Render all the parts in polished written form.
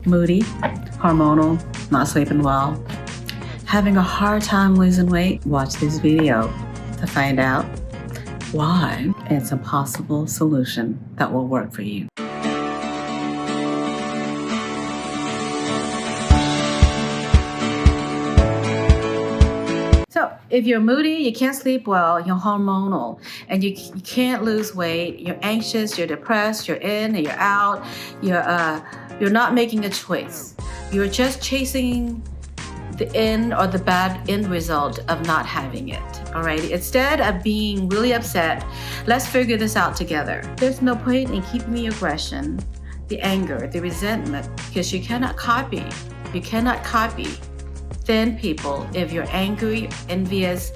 moody, hormonal, not sleeping well, having a hard time losing weight, watch this video to find out why it's a possible solution that will work for you. So if you're moody, you can't sleep well, you're hormonal, and you can't lose weight, you're anxious, you're depressed, you're in and you're out, you're not making a choice. You're just chasing the end or the bad end result of not having it, all right? Instead of being really upset, let's figure this out together. There's no point in keeping the aggression, the anger, the resentment, because you cannot copy thin people if you're angry, envious,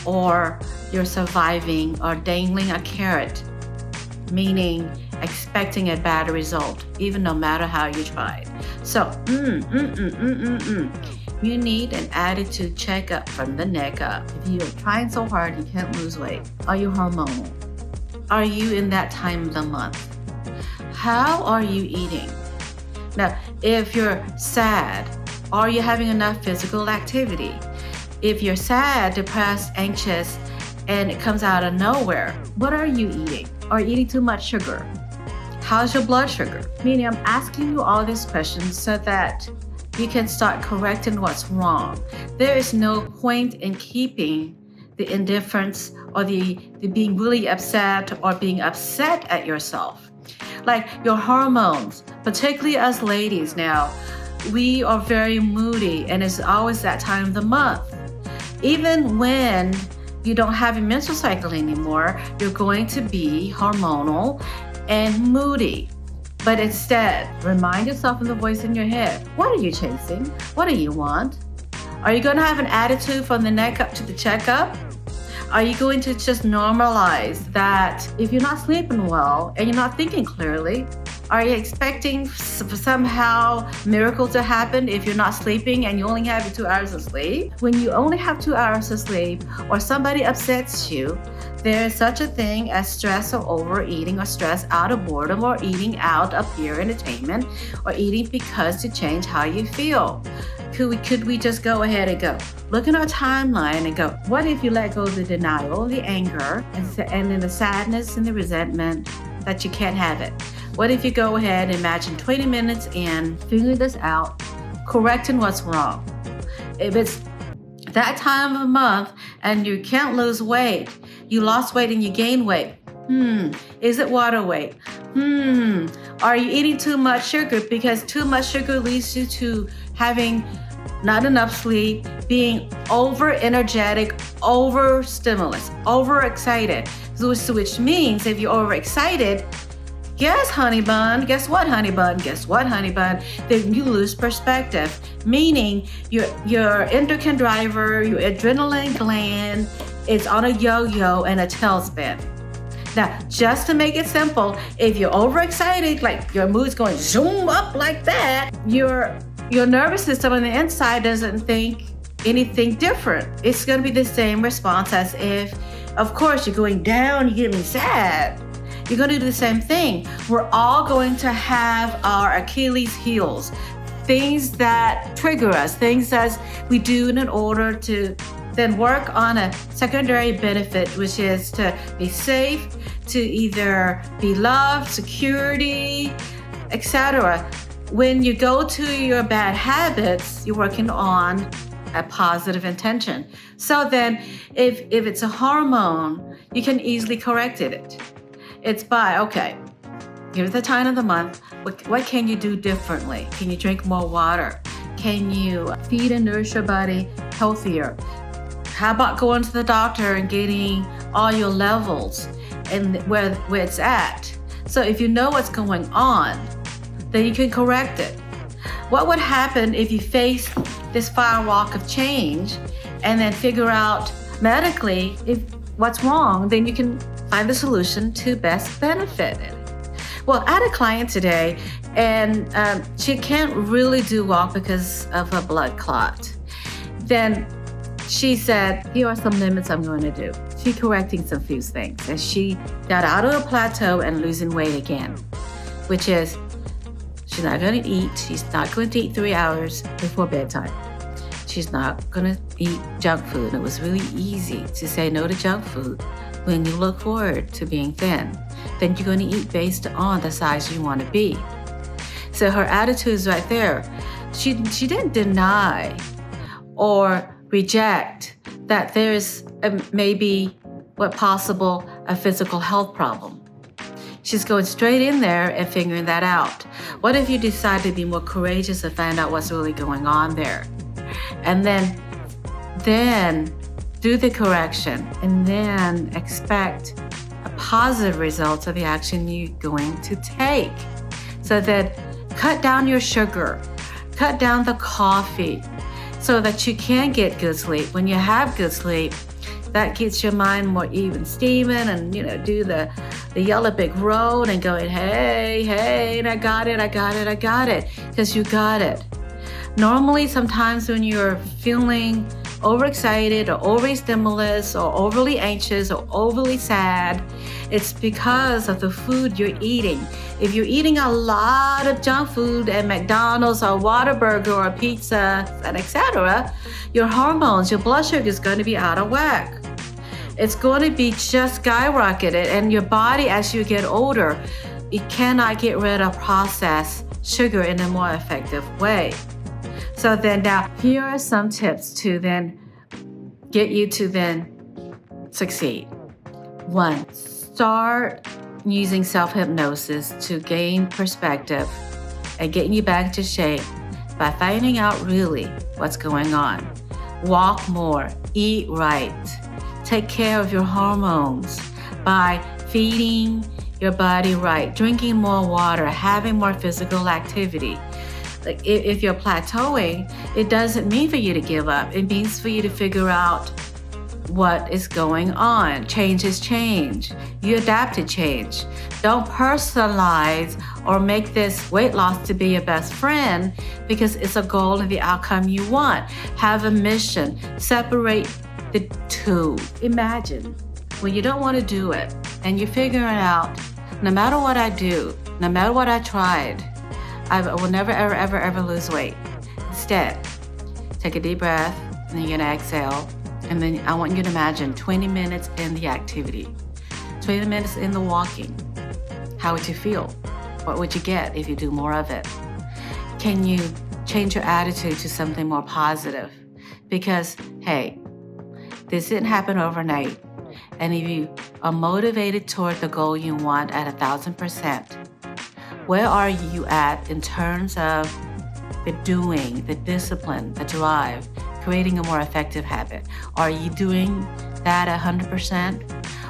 or you're surviving or dangling a carrot, meaning expecting a bad result, even no matter how you tried. So, you need an attitude checkup from the neck up. If you're trying so hard you can't lose weight, are you hormonal? Are you in that time of the month? How are you eating? Now, if you're sad, are you having enough physical activity? If you're sad, depressed, anxious, and it comes out of nowhere, what are you eating? Are you eating too much sugar? How's your blood sugar? Meaning, I'm asking you all these questions so that you can start correcting what's wrong. There is no point in keeping the indifference or the being really upset or being upset at yourself. Like your hormones, particularly us ladies now, we are very moody, and it's always that time of the month. Even when you don't have a menstrual cycle anymore, you're going to be hormonal and moody. But instead, remind yourself of the voice in your head. What are you chasing? What do you want? Are you going to have an attitude from the neck up to the checkup? Are you going to just normalize that if you're not sleeping well and you're not thinking clearly? Are you expecting somehow miracle to happen if you're not sleeping and you only have 2 hours of sleep? When you only have 2 hours of sleep or somebody upsets you, there is such a thing as stress or overeating, or stress out of boredom, or eating out of pure entertainment, or eating because to change how you feel. Could we just go ahead and go look at our timeline and go, what if you let go of the denial, the anger, and then the sadness and the resentment that you can't have it? What if you go ahead and imagine 20 minutes in, figure this out, correcting what's wrong? If it's that time of the month and you can't lose weight, you lost weight and you gain weight. Is it water weight? Are you eating too much sugar? Because too much sugar leads you to having not enough sleep, being over energetic, over stimulus, over excited. Which means if you're overexcited, guess what, honey bun? Then you lose perspective, meaning your endocrine driver, your adrenaline gland is on a yo-yo and a tailspin. Now, just to make it simple, if you're overexcited, like your mood's going zoom up like that, your nervous system on the inside doesn't think anything different. It's going to be the same response as if, of course, you're going down, you're getting sad. You're going to do the same thing. We're all going to have our Achilles heels, things that trigger us, things that we do in order to then work on a secondary benefit, which is to be safe, to either be loved, security, etc. When you go to your bad habits, you're working on a positive intention. So then if it's a hormone, you can easily correct it. It's by, okay, here's the time of the month. What can you do differently? Can you drink more water? Can you feed and nourish your body healthier? How about going to the doctor and getting all your levels and where it's at? So if you know what's going on, then you can correct it. What would happen if you face this firewalk of change and then figure out medically if what's wrong, then you can find the solution to best benefit it. Well, I had a client today, and she can't really do walk because of a blood clot. Then she said, here are some limits I'm going to do. She's correcting some few things, and she got out of a plateau and losing weight again, which is She's not going to eat. She's not going to eat 3 hours before bedtime. She's not going to eat junk food. It was really easy to say no to junk food when you look forward to being thin. Then you're going to eat based on the size you want to be. So her attitude is right there. She didn't deny or reject that there's maybe what possible a physical health problem. She's going straight in there and figuring that out. What if you decide to be more courageous and find out what's really going on there? And then do the correction and then expect a positive result of the action you're going to take. So that cut down your sugar, cut down the coffee so that you can get good sleep. When you have good sleep, that gets your mind more even steaming and, do the yellow brick road and going, hey, and I got it, because you got it. Normally, sometimes when you're feeling overexcited or overly stimulus or overly anxious or overly sad, it's because of the food you're eating. If you're eating a lot of junk food at McDonald's or Whataburger or pizza and etc., your hormones, your blood sugar is going to be out of whack. It's going to be just skyrocketed, and your body, as you get older, it cannot get rid of processed sugar in a more effective way. So then now, here are some tips to then get you to then succeed. 1, start using self-hypnosis to gain perspective and getting you back to shape by finding out really what's going on. Walk more, eat right, take care of your hormones by feeding your body right, drinking more water, having more physical activity. Like if you're plateauing, it doesn't mean for you to give up. It means for you to figure out what is going on. Change is change. You adapt to change. Don't personalize or make this weight loss to be your best friend because it's a goal and the outcome you want. Have a mission. Separate the two. Imagine when you don't want to do it and you're figuring out, no matter what I do, no matter what I tried, I will never, ever lose weight. Instead, take a deep breath and then you're gonna exhale. And then I want you to imagine 20 minutes in the activity, 20 minutes in the walking. How would you feel? What would you get if you do more of it? Can you change your attitude to something more positive? Because, hey, this didn't happen overnight. And if you are motivated toward the goal you want at 1,000%, where are you at in terms of the doing, the discipline, the drive, creating a more effective habit? Are you doing that 100%?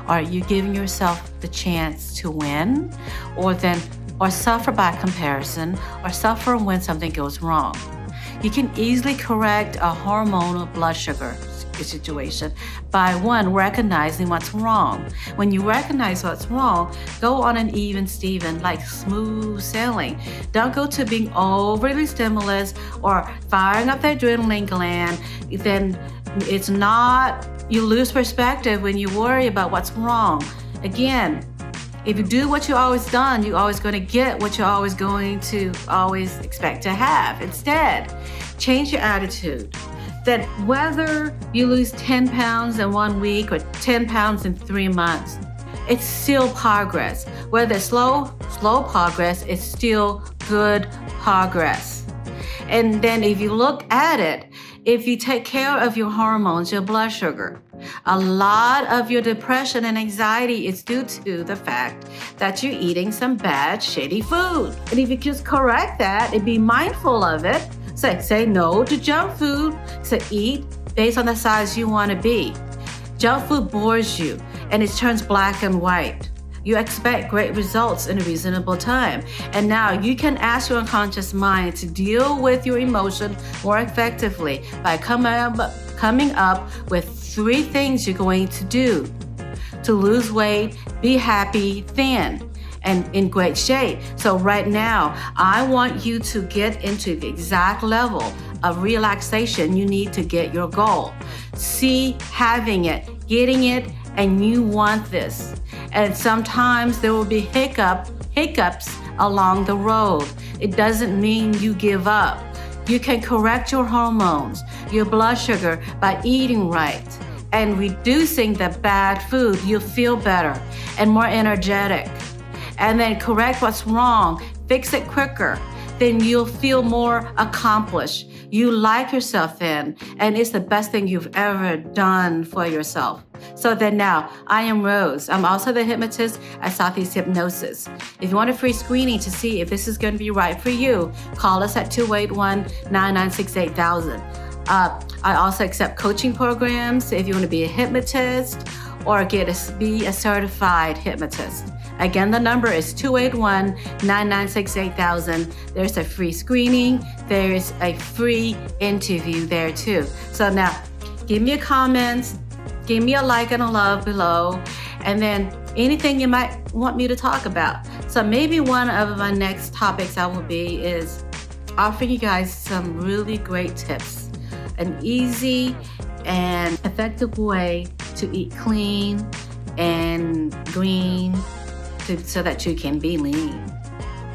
Are you giving yourself the chance to win or suffer by comparison or suffer when something goes wrong? You can easily correct a hormonal blood sugar situation by 1, recognizing what's wrong. When you recognize what's wrong, go on an even Steven, like smooth sailing. Don't go to being overly stimulus or firing up the adrenaline gland. Then it's not, you lose perspective when you worry about what's wrong. Again, if you do what you always done, you're always going to get what you're always going to always expect to have. Instead, change your attitude. That whether you lose 10 pounds in 1 week or 10 pounds in 3 months, it's still progress. Whether it's slow progress, it's still good progress. And then if you look at it, if you take care of your hormones, your blood sugar, a lot of your depression and anxiety is due to the fact that you're eating some bad, shitty food. And if you just correct that and be mindful of it, say no to junk food. So eat based on the size you want to be. Junk food bores you and it turns black and white. You expect great results in a reasonable time. And now you can ask your unconscious mind to deal with your emotion more effectively by coming up with 3 things you're going to do to lose weight, be happy, thin, and in great shape. So right now, I want you to get into the exact level of relaxation you need to get your goal. See having it, getting it, and you want this. And sometimes there will be hiccups along the road. It doesn't mean you give up. You can correct your hormones, your blood sugar by eating right and reducing the bad food. You'll feel better and more energetic. And then correct what's wrong, fix it quicker. Then you'll feel more accomplished. You like yourself then, and it's the best thing you've ever done for yourself. So then now, I am Rose. I'm also the hypnotist at Southeast Hypnosis. If you want a free screening to see if this is going to be right for you, call us at 281-996-8000. I also accept coaching programs if you want to be a hypnotist or be a certified hypnotist. Again, the number is 281-996-8000. There's a free screening. There is a free interview there too. So now, give me a comment, give me a like and a love below, and then anything you might want me to talk about. So maybe one of my next topics is offering you guys some really great tips, an easy and effective way to eat clean and green, so that you can be lean.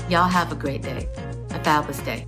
Y'all have a great day, a fabulous day.